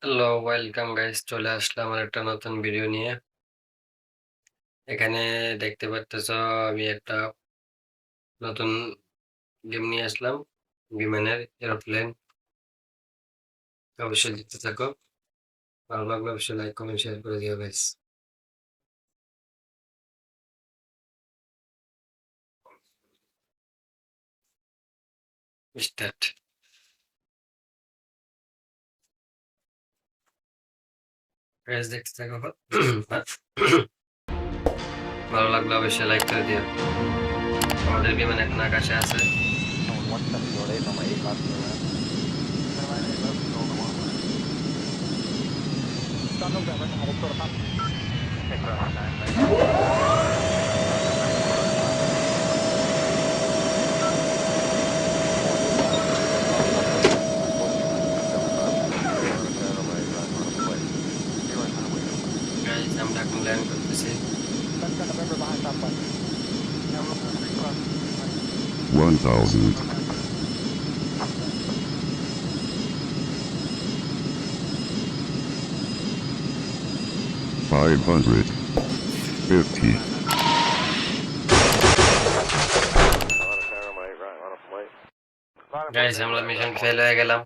Hello, welcome guys. চলে আসলাম আর একটা নতুন ভিডিও নিয়ে। এখানে দেখতে পারতেছ আমি একটা নতুন গেম নিয়ে আসলাম, বিমানের এরোপ্লেন। অবশ্যই দেখতে থাকো, ভালো লাগলে অবশ্যই লাইক কমেন্ট শেয়ার করে দিও গাইস। স্টার্ট গাইস, দেখতে থাকো। ভালো লাগলে অবশ্যই লাইক করে দিও। আমাদের বিমান এখন আকাশে আছে। গাইস, আমরা এখন ল্যান্ড করতেছি। 1000, 550, গাইস, আমরা মিশন ফেল হয়ে গেলাম।